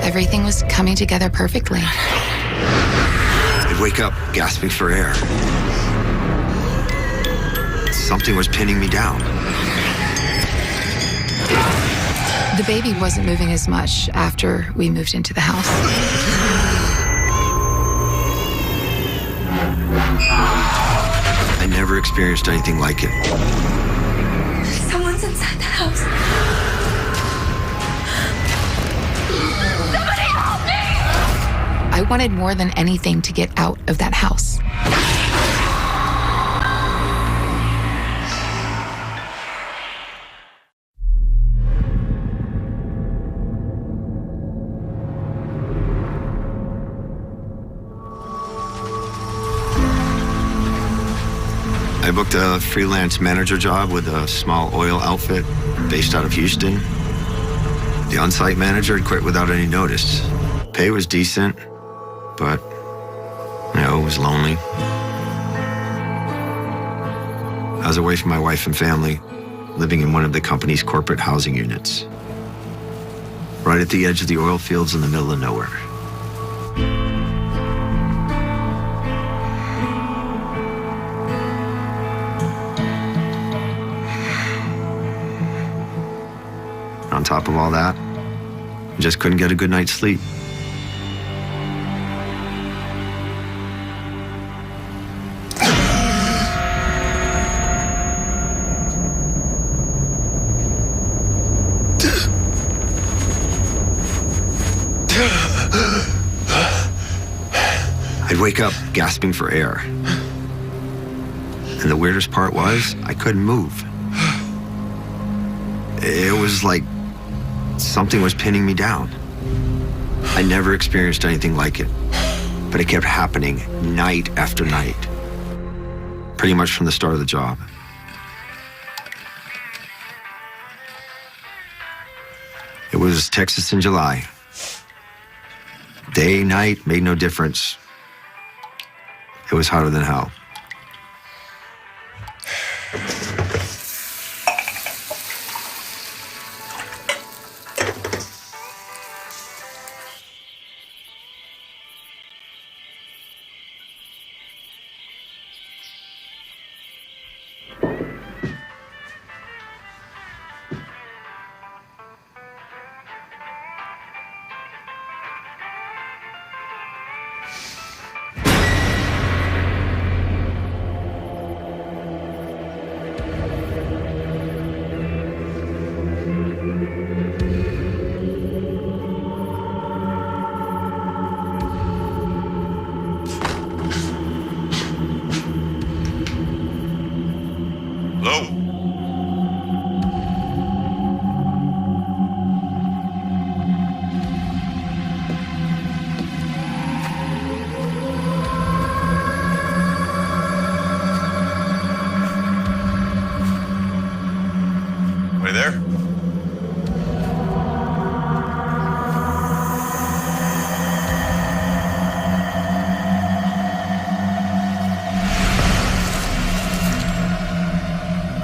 Everything was coming together perfectly. I'd wake up gasping for air. Something was pinning me down. The baby wasn't moving as much after we moved into the house. I never experienced anything like it. Someone's inside the house. Somebody help me! I wanted more than anything to get out of that house. I booked a freelance manager job with a small oil outfit based out of Houston. The on-site manager had quit without any notice. Pay was decent, but, it was lonely. I was away from my wife and family, living in one of the company's corporate housing units, right at the edge of the oil fields in the middle of nowhere. On top of all that, I just couldn't get a good night's sleep. I'd wake up gasping for air. And the weirdest part was, I couldn't move. It was like something was pinning me down. I never experienced anything like it, but it kept happening night after night, pretty much from the start of the job. It was Texas in July. Day, night, made no difference. It was hotter than hell. Hello? Are you there?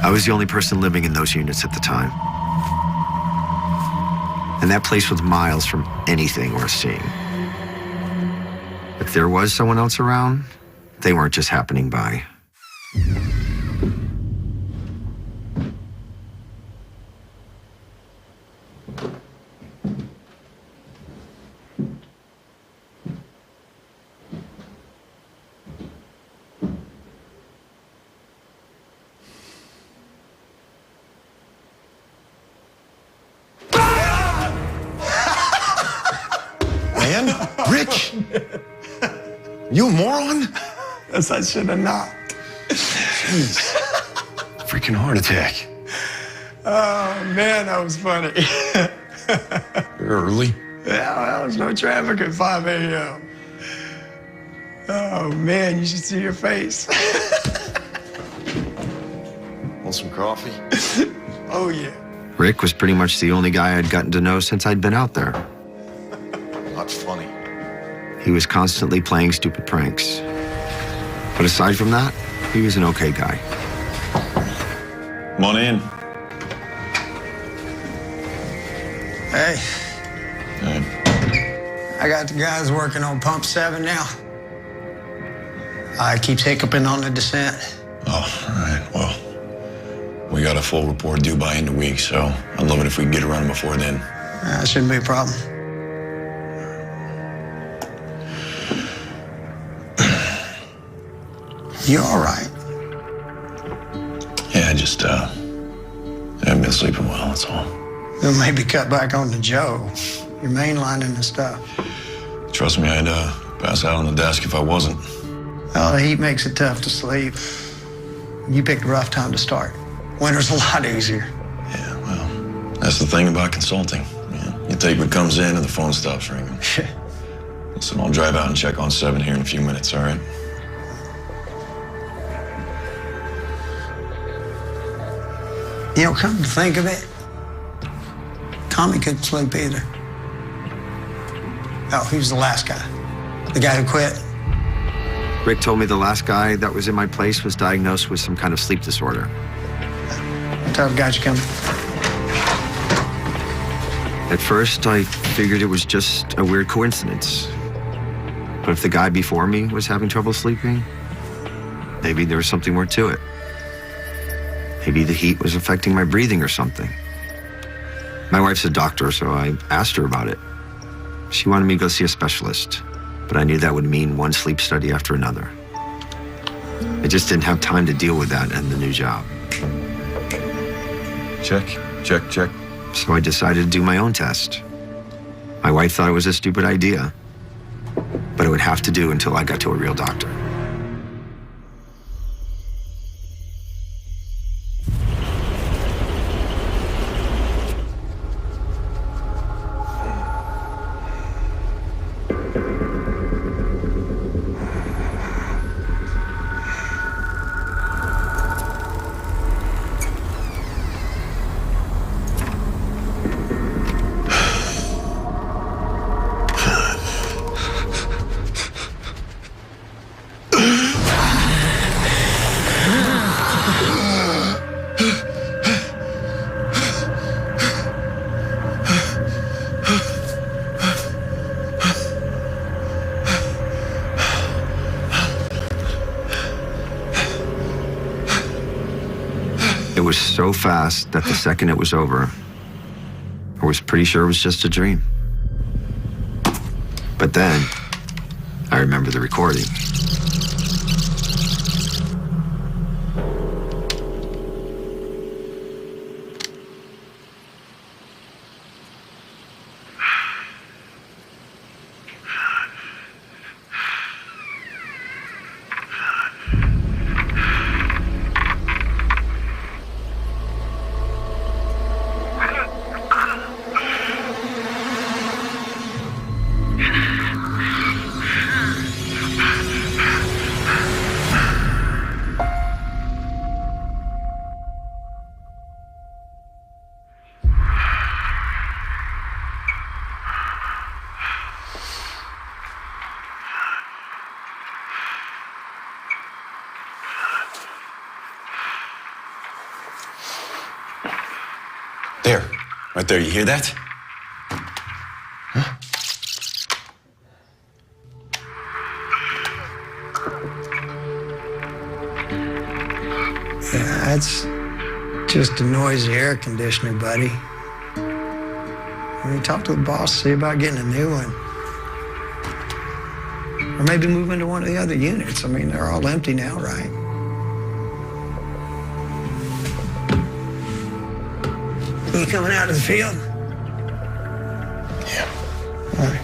I was the only person living in those units at the time. And that place was miles from anything worth seeing. If there was someone else around, they weren't just happening by. Man? Rick? You a moron? Yes, I should have knocked. Jeez. Freaking heart attack. Oh, man, that was funny. You're early. Yeah, there was no traffic at 5 a.m. Oh, man, you should see your face. Want some coffee? Oh, yeah. Rick was pretty much the only guy I'd gotten to know since I'd been out there. That's funny. He was constantly playing stupid pranks. But aside from that, he was an okay guy. Come on in. Hey. Hey. I got the guys working on pump 7 now. It keeps hiccuping on the descent. Oh, all right. Well, we got a full report due by end of week, so I'd love it if we can get it running before then. That shouldn't be a problem. You all right? Yeah, I just haven't been sleeping well, that's all. We'll maybe cut back on the Joe. You're mainlining the stuff. Trust me, I'd pass out on the desk if I wasn't. Oh, the heat makes it tough to sleep. You picked a rough time to start. Winter's a lot easier. Yeah, well, that's the thing about consulting. Yeah, you take what comes in and the phone stops ringing. Listen, I'll drive out and check on 7 here in a few minutes, all right? You know, come to think of it, Tommy couldn't sleep either. Oh, he was the last guy. The guy who quit. Rick told me the last guy that was in my place was diagnosed with some kind of sleep disorder. What type of guy you coming? At first, I figured it was just a weird coincidence. But if the guy before me was having trouble sleeping, maybe there was something more to it. Maybe the heat was affecting my breathing or something. My wife's a doctor, so I asked her about it. She wanted me to go see a specialist, but I knew that would mean one sleep study after another. I just didn't have time to deal with that and the new job. Check, check, check. So I decided to do my own test. My wife thought it was a stupid idea, but it would have to do until I got to a real doctor. It was so fast that the second it was over, I was pretty sure it was just a dream. But then, I remember the recording. There, right there, you hear that? Huh? Yeah, that's just a noisy air conditioner, buddy. Maybe talk to the boss, see about getting a new one. Or maybe move into one of the other units. I mean, they're all empty now, right? You coming out of the field? Yeah. All right.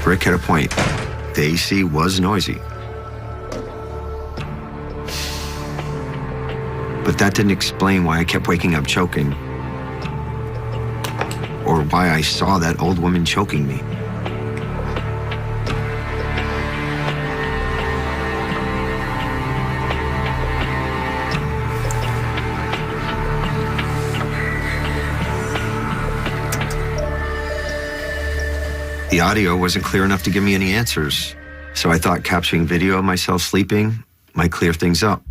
Rick had a point. The AC was noisy. But that didn't explain why I kept waking up choking, or why I saw that old woman choking me. The audio wasn't clear enough to give me any answers, so I thought capturing video of myself sleeping might clear things up.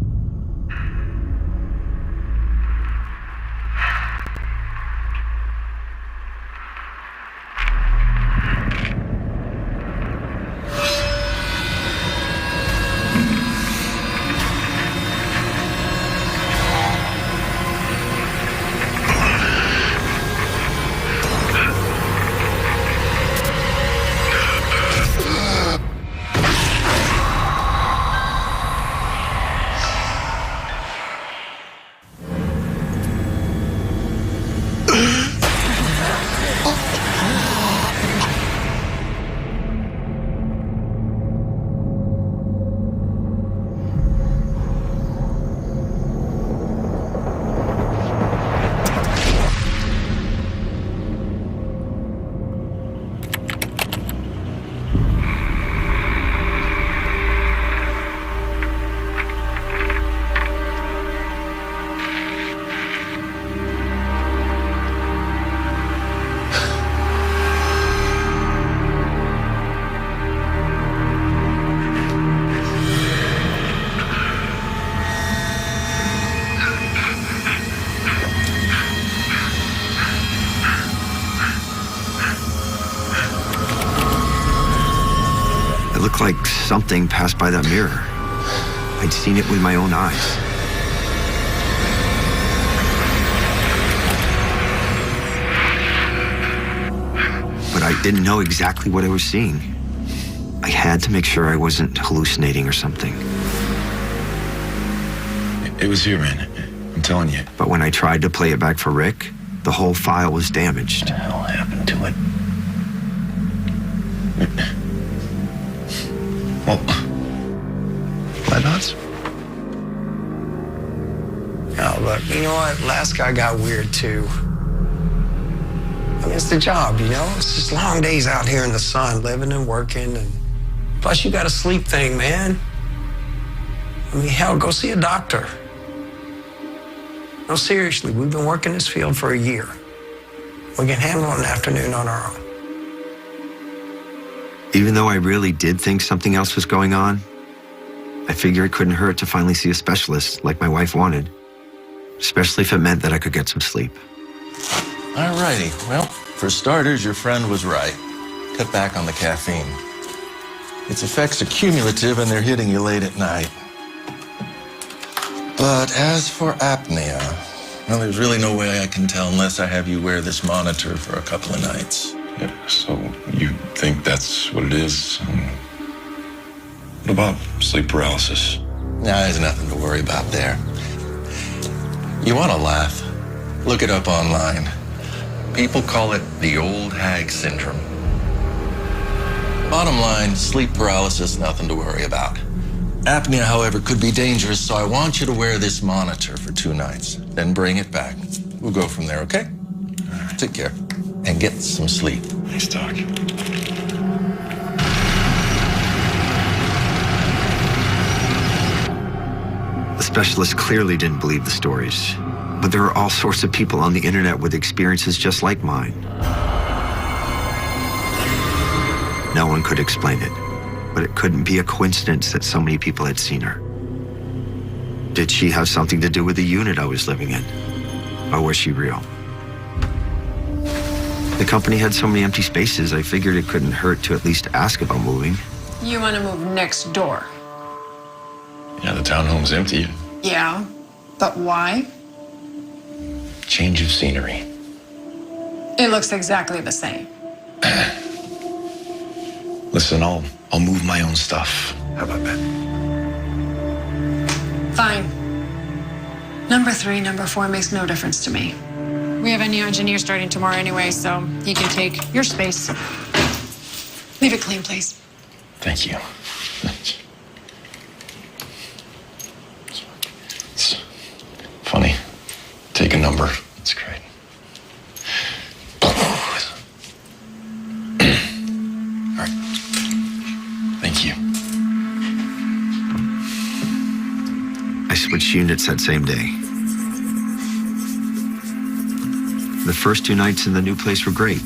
thing passed by that mirror. I'd seen it with my own eyes. But I didn't know exactly what I was seeing. I had to make sure I wasn't hallucinating or something. It was here, man. I'm telling you. But when I tried to play it back for Rick, the whole file was damaged. What the hell happened to it? Well, flat nuts? Oh, look, you know what? Last guy got weird, too. I mean, it's the job, you know? It's just long days out here in the sun, living and working, and plus you got a sleep thing, man. I mean, hell, go see a doctor. No, seriously, we've been working this field for a year. We can handle an afternoon on our own. Even though I really did think something else was going on, I figured it couldn't hurt to finally see a specialist like my wife wanted, especially if it meant that I could get some sleep. All righty. Well, for starters, your friend was right. Cut back on the caffeine. Its effects are cumulative and they're hitting you late at night. But as for apnea, well, there's really no way I can tell unless I have you wear this monitor for a couple of nights. Yeah, so you think that's what it is? What about sleep paralysis? Nah, there's nothing to worry about there. You want to laugh? Look it up online. People call it the old hag syndrome. Bottom line, sleep paralysis, nothing to worry about. Apnea, however, could be dangerous, so I want you to wear this monitor for 2 nights. Then bring it back. We'll go from there, okay? Take care. And get some sleep. Nice talk. The specialist clearly didn't believe the stories, but there are all sorts of people on the internet with experiences just like mine. No one could explain it, but it couldn't be a coincidence that so many people had seen her. Did she have something to do with the unit I was living in? Or was she real? The company had so many empty spaces, I figured it couldn't hurt to at least ask about moving. You want to move next door? Yeah, the townhome's empty. Yeah, but why? Change of scenery. It looks exactly the same. Listen, I'll move my own stuff. How about that? Fine. Number 3, number 4 makes no difference to me. We have a new engineer starting tomorrow anyway, so he can take your space. Leave it clean, please. Thank you. It's funny. Take a number. It's great. All right. Thank you. I switched units that same day. The first 2 nights in the new place were great.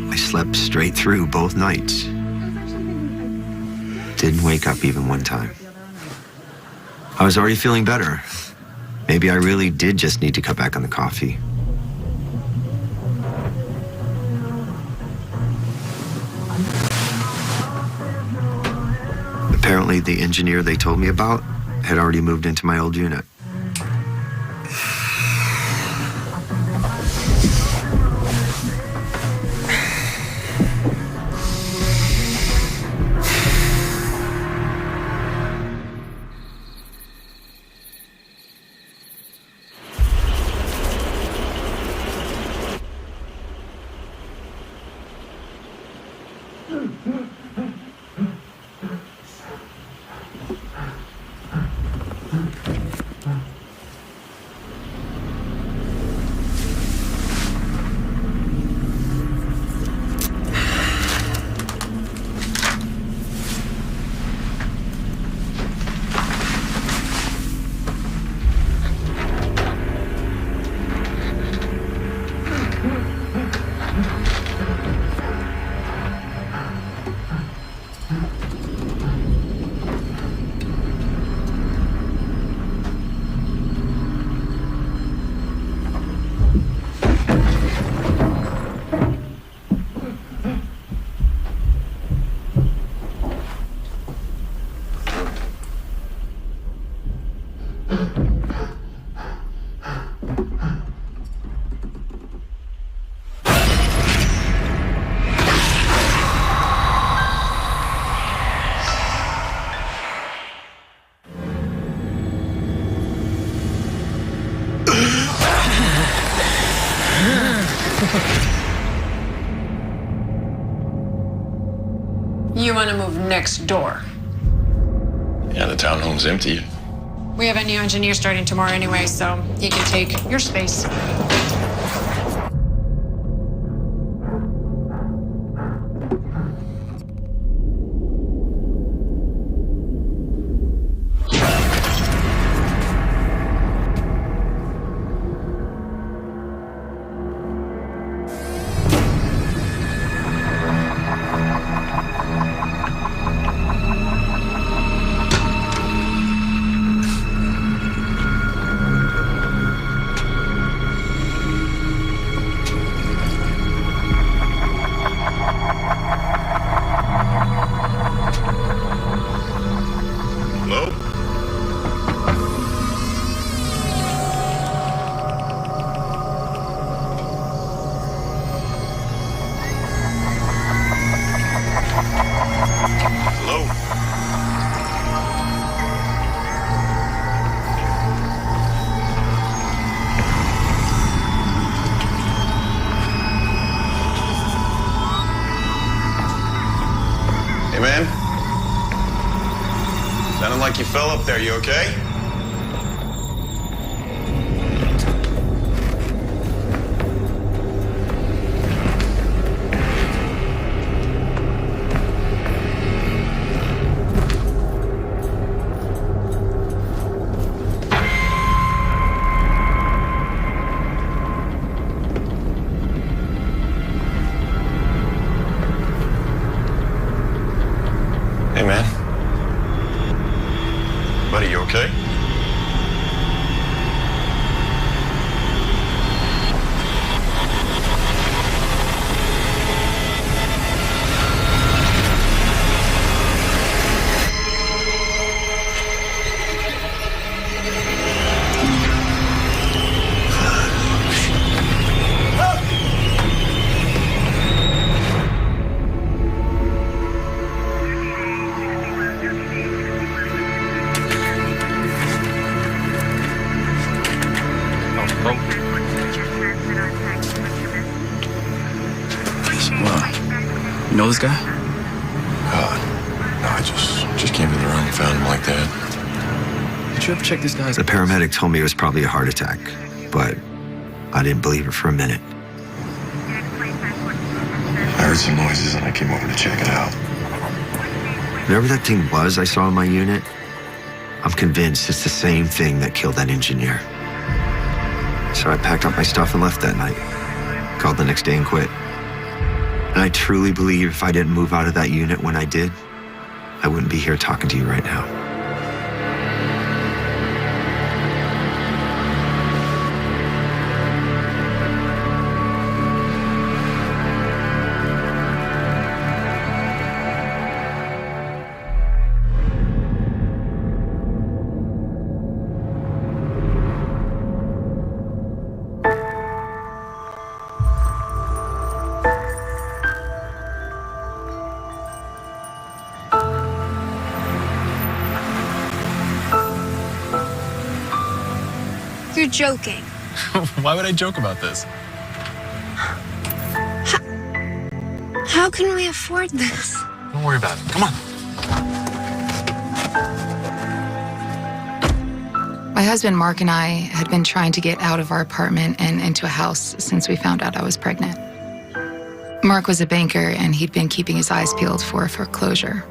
I slept straight through both nights. Didn't wake up even one time. I was already feeling better. Maybe I really did just need to cut back on the coffee. Apparently, the engineer they told me about had already moved into my old unit. You want to move next door? Yeah, the townhome's empty. We have a new engineer starting tomorrow anyway, so he can take your space. Hello? Hello? Hey, man. Sounded like you fell up there. You okay? Hey, man. Buddy, you okay? You know this guy? God. No, I just came to the room and found him like that. Did you ever check this guy's... The paramedic told me it was probably a heart attack, but I didn't believe it for a minute. I heard some noises and I came over to check it out. Whatever that thing was I saw in my unit, I'm convinced it's the same thing that killed that engineer. So I packed up my stuff and left that night. Called the next day and quit. And I truly believe if I didn't move out of that unit when I did, I wouldn't be here talking to you right now. You're joking. Why would I joke about this? How can we afford this? Don't worry about it. Come on. My husband, Mark, and I had been trying to get out of our apartment and into a house since we found out I was pregnant. Mark was a banker, and he'd been keeping his eyes peeled for a foreclosure.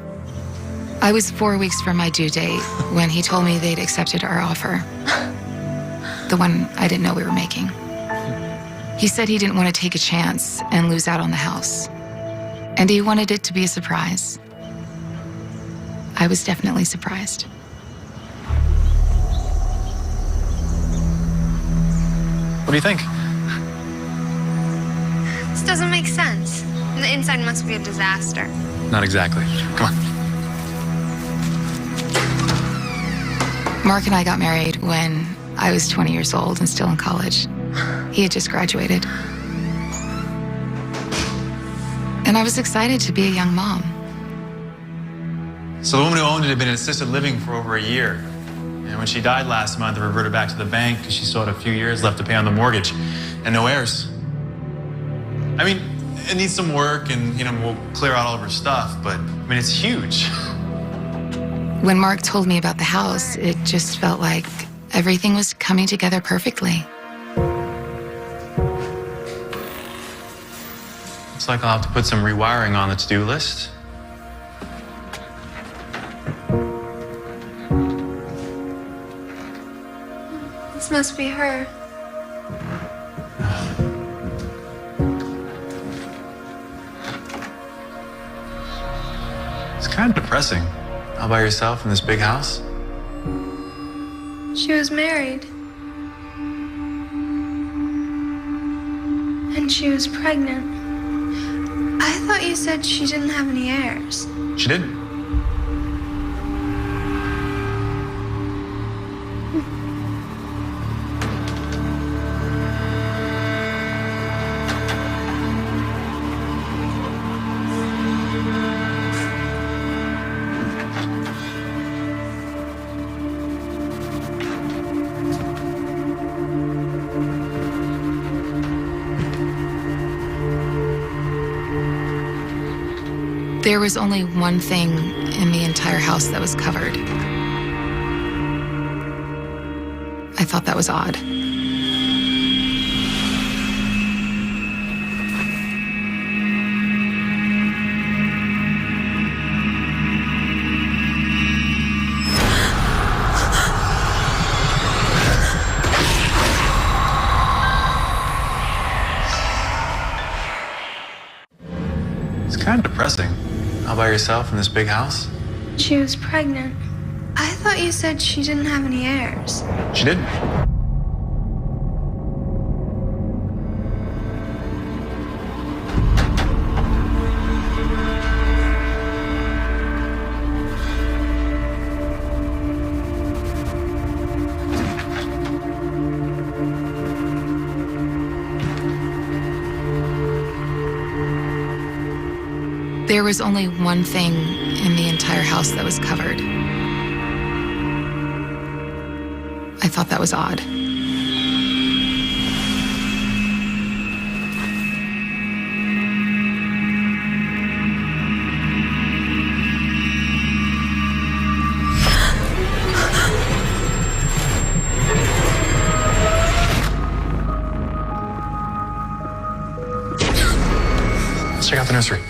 I was 4 weeks from my due date when he told me they'd accepted our offer. The one I didn't know we were making. He said he didn't want to take a chance and lose out on the house. And he wanted it to be a surprise. I was definitely surprised. What do you think? This doesn't make sense. The inside must be a disaster. Not exactly. Come on. Mark and I got married when I was 20 years old and still in college. He had just graduated. And I was excited to be a young mom. So the woman who owned it had been in assisted living for over a year. And when she died last month, they reverted back to the bank because she still had a few years left to pay on the mortgage and no heirs. I mean, it needs some work and, we'll clear out all of her stuff, but, it's huge. When Mark told me about the house, it just felt like everything was coming together perfectly. Looks like I'll have to put some rewiring on the to-do list. This must be her. It's kind of depressing. All by yourself in this big house. She was married. And she was pregnant. I thought you said she didn't have any heirs. She didn't. There was only one thing in the entire house that was covered. I thought that was odd. It's kind of depressing. All by yourself in this big house. She was pregnant. I thought you said she didn't have any heirs. She didn't. There was only one thing in the entire house that was covered. I thought that was odd. Let's check out the nursery.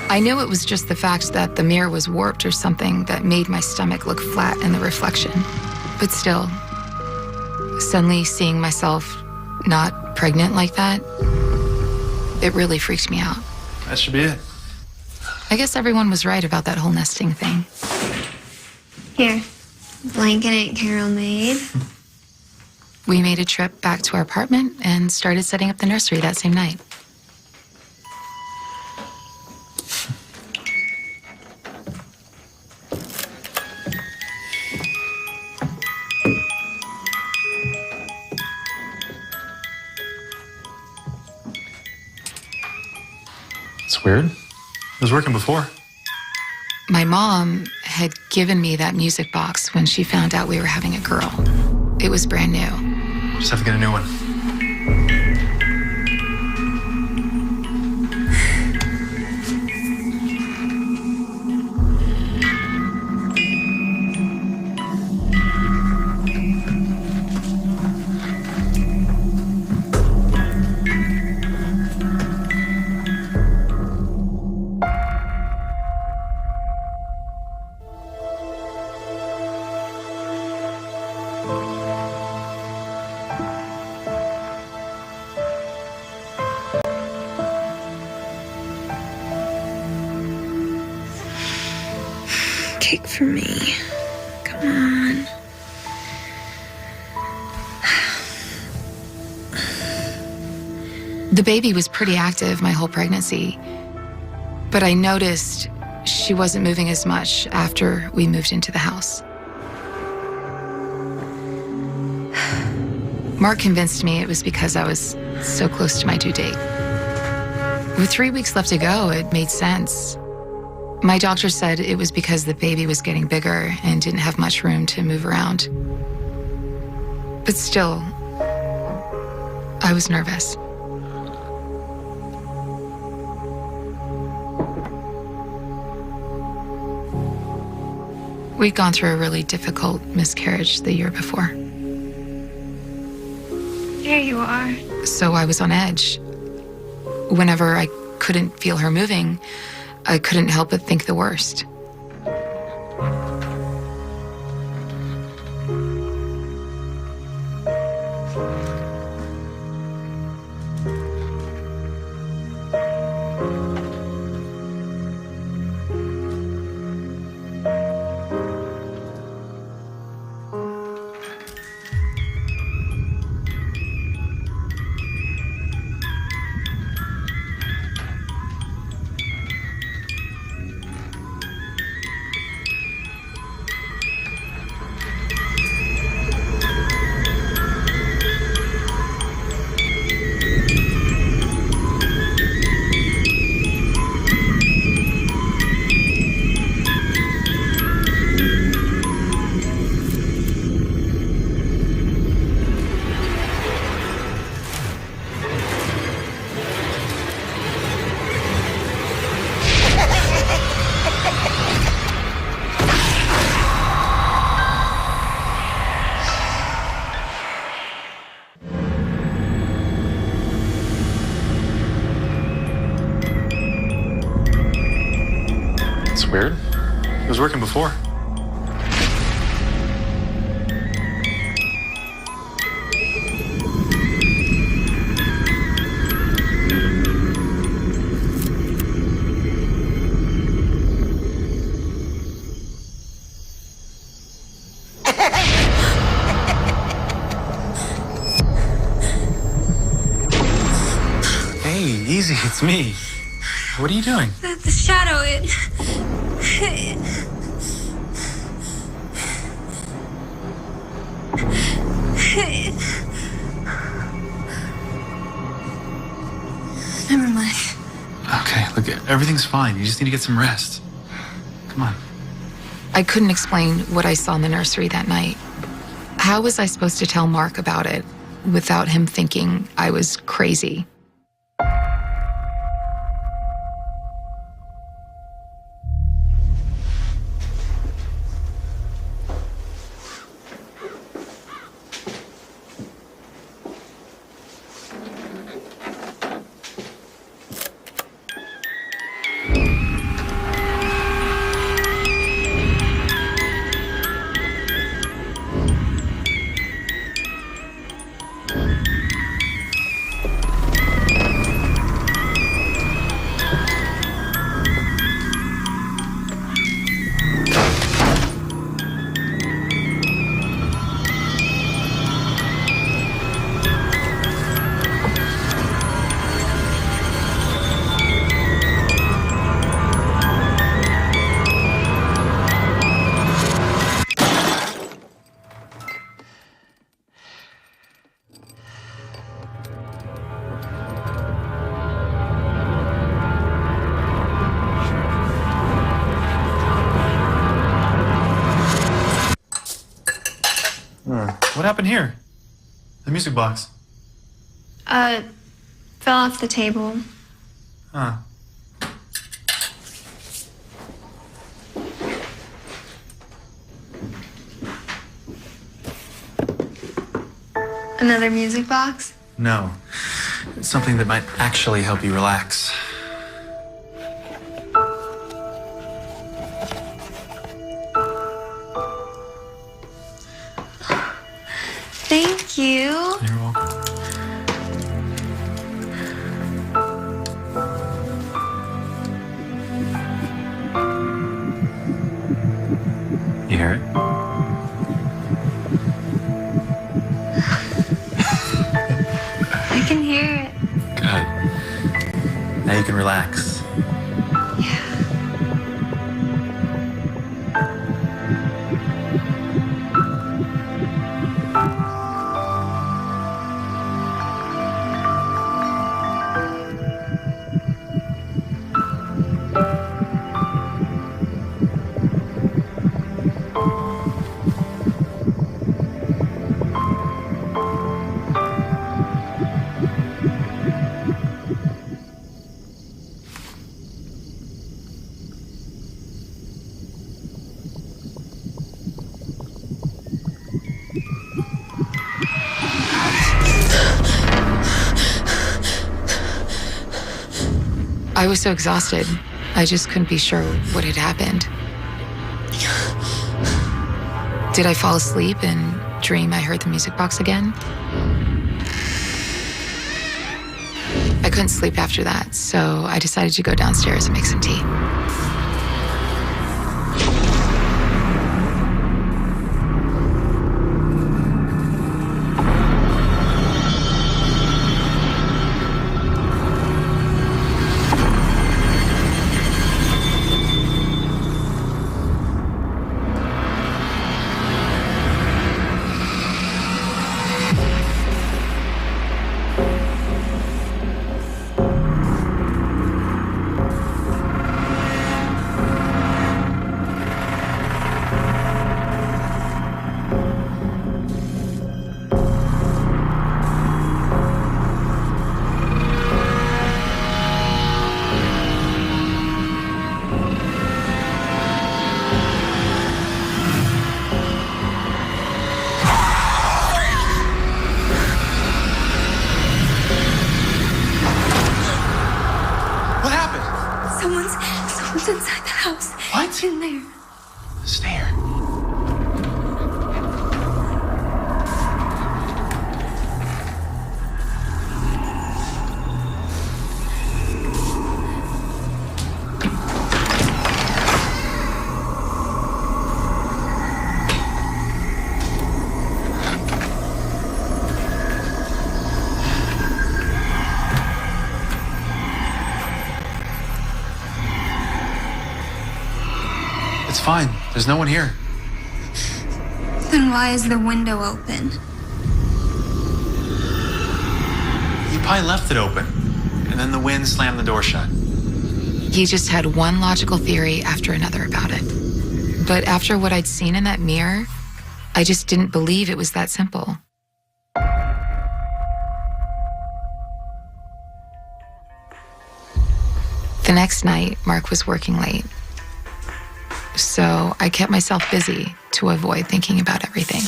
I knew it was just the fact that the mirror was warped or something that made my stomach look flat in the reflection. But still, suddenly seeing myself not pregnant like that, it really freaked me out. That should be it. I guess everyone was right about that whole nesting thing. Here, blanket Aunt Carol made. We made a trip back to our apartment and started setting up the nursery that same night. It's weird. It was working before. My mom had given me that music box when she found out we were having a girl. It was brand new. Just have to get a new one. Cake for me. Come on. The baby was pretty active my whole pregnancy, but I noticed she wasn't moving as much after we moved into the house. Mark convinced me it was because I was so close to my due date. With 3 weeks left to go, it made sense. My doctor said it was because the baby was getting bigger and didn't have much room to move around. But still, I was nervous. We'd gone through a really difficult miscarriage the year before. Here you are. So I was on edge. Whenever I couldn't feel her moving, I couldn't help but think the worst. It's weird. It was working before. Hey, easy, it's me. What are you doing? The shadow, it... Never mind. Okay, look, everything's fine. You just need to get some rest. Come on. I couldn't explain what I saw in the nursery that night. How was I supposed to tell Mark about it without him thinking I was crazy? What happened here? The music box. Fell off the table. Huh. Another music box? No. It's something that might actually help you relax. Thank you. You're welcome. You hear it? I can hear it. Good. Now you can relax. I was so exhausted, I just couldn't be sure what had happened. Did I fall asleep and dream I heard the music box again? I couldn't sleep after that, so I decided to go downstairs and make some tea. Someone's inside the house. What? In there. Stay here. It's fine. There's no one here. Then why is the window open? You probably left it open, and then the wind slammed the door shut. He just had one logical theory after another about it. But after what I'd seen in that mirror, I just didn't believe it was that simple. The next night, Mark was working late. So I kept myself busy to avoid thinking about everything.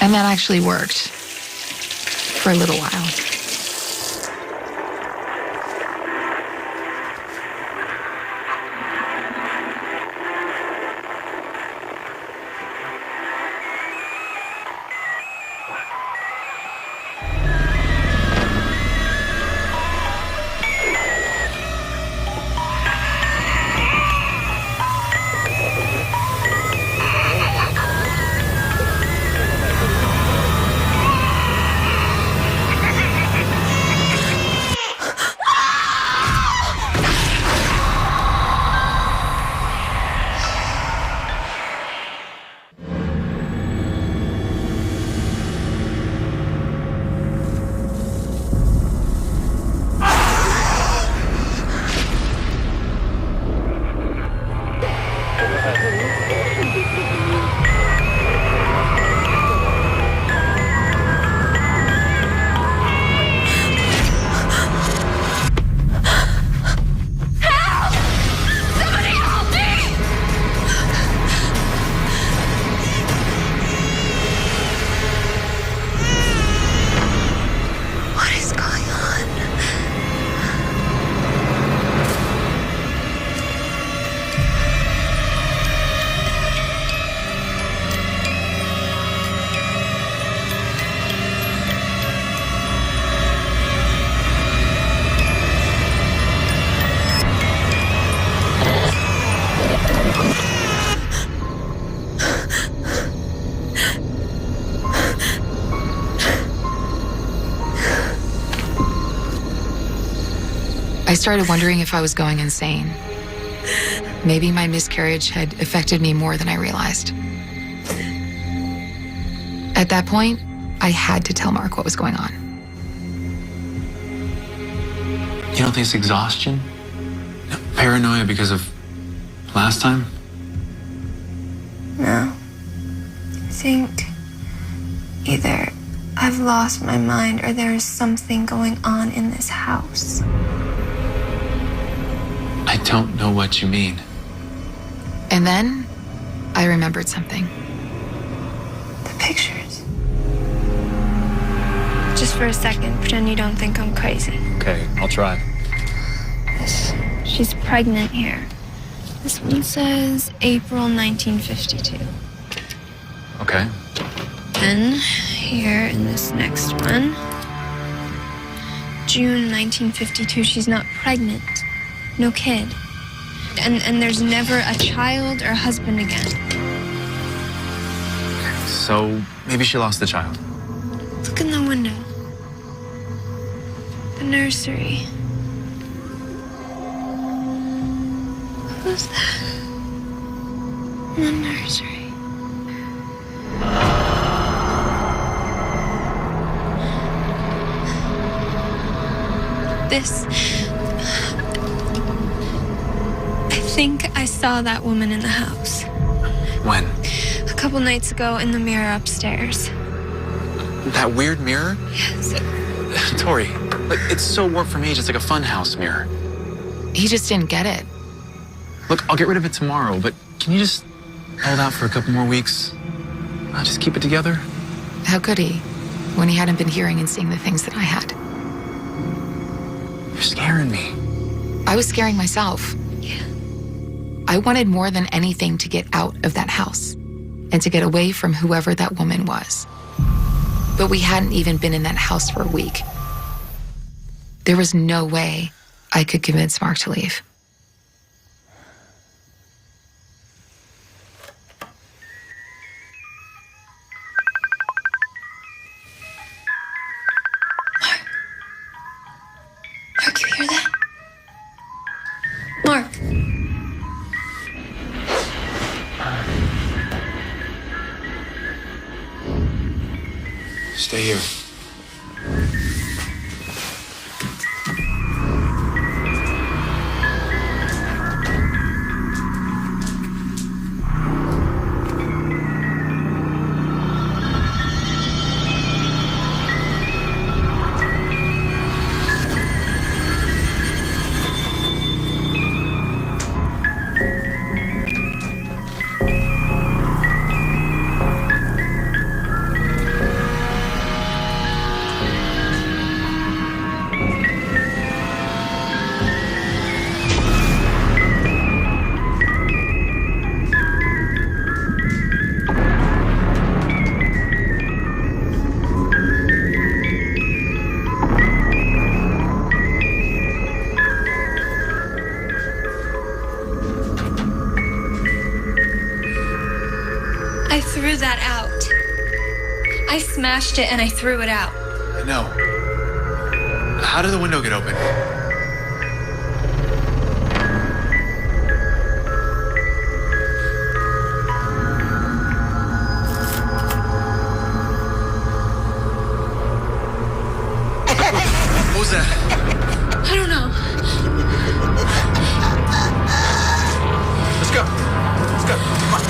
And that actually worked for a little while. I started wondering if I was going insane. Maybe my miscarriage had affected me more than I realized. At that point, I had to tell Mark what was going on. You don't think it's exhaustion? Paranoia because of last time? No. I think either I've lost my mind or there is something going on in this house. I don't know what you mean. And then I remembered something. The pictures. Just for a second, pretend you don't think I'm crazy. Okay, I'll try. She's pregnant here. This one says April 1952. Okay. Then here in this next one, June 1952, she's not pregnant. No kid. And there's never a child or husband again. So maybe she lost the child. Look in the window. The nursery. Who's that? In the nursery. This. I think I saw that woman in the house. When? A couple nights ago in the mirror upstairs. That weird mirror? Yes. Tori, like, it's so warped from age, it's like a funhouse mirror. He just didn't get it. Look, I'll get rid of it tomorrow, but can you just hold out for a couple more weeks? Just keep it together? How could he, when he hadn't been hearing and seeing the things that I had? You're scaring me. I was scaring myself. Yeah. I wanted more than anything to get out of that house and to get away from whoever that woman was. But we hadn't even been in that house for a week. There was no way I could convince Mark to leave. Mark, you hear that? Mark. Stay here. I threw that out. I smashed it and I threw it out. No. How did the window get open? What was that? I don't know. Let's go. Let's go. Come on.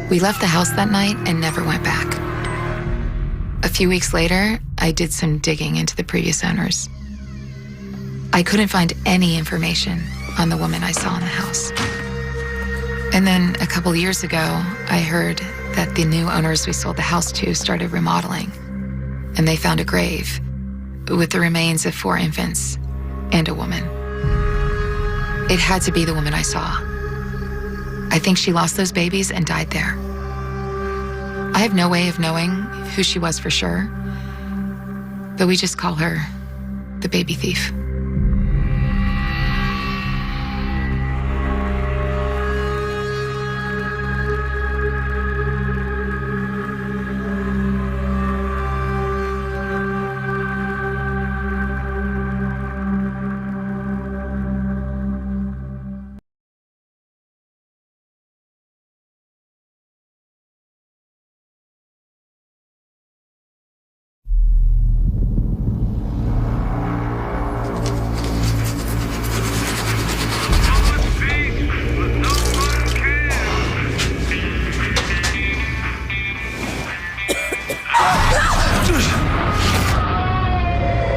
We left the house that night and never went back. A few weeks later, I did some digging into the previous owners. I couldn't find any information on the woman I saw in the house. And then a couple years ago, I heard that the new owners we sold the house to started remodeling, and they found a grave with the remains of 4 infants and a woman. It had to be the woman I saw. I think she lost those babies and died there. I have no way of knowing who she was for sure, but we just call her the baby thief.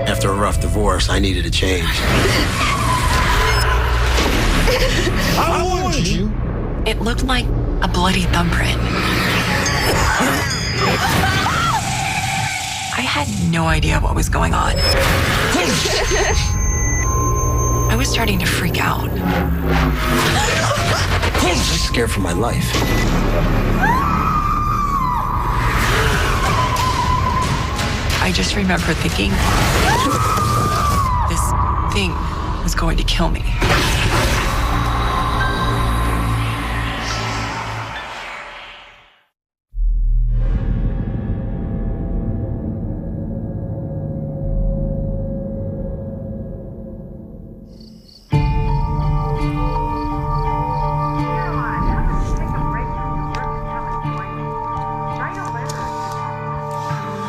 After a rough divorce, I needed a change. I warned you. It looked like a bloody thumbprint. I had no idea what was going on. I was starting to freak out. I'm scared for my life. I just remember thinking, this thing was going to kill me.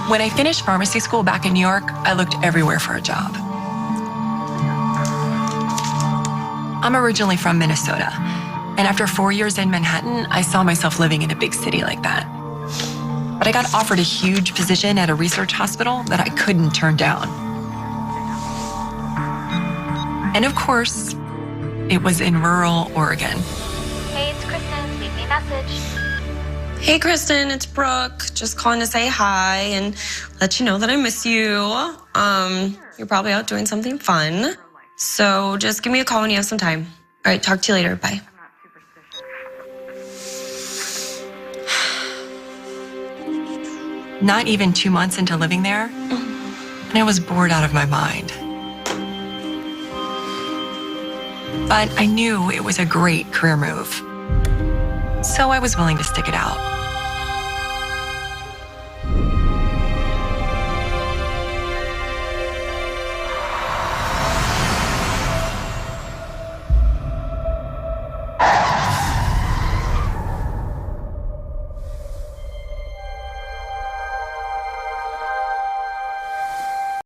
When I finished pharmacy school back in New York, I looked everywhere for a job. I'm originally from Minnesota, and after 4 years in Manhattan, I saw myself living in a big city like that. But I got offered a huge position at a research hospital that I couldn't turn down. And of course, it was in rural Oregon. Hey, it's Kristen. Leave me a message. Hey, Kristen, it's Brooke. Just calling to say hi and let you know that I miss you. You're probably out doing something fun. So just give me a call when you have some time. All right, talk to you later. Bye. Not even 2 months into living there, and I was bored out of my mind. But I knew it was a great career move. So I was willing to stick it out.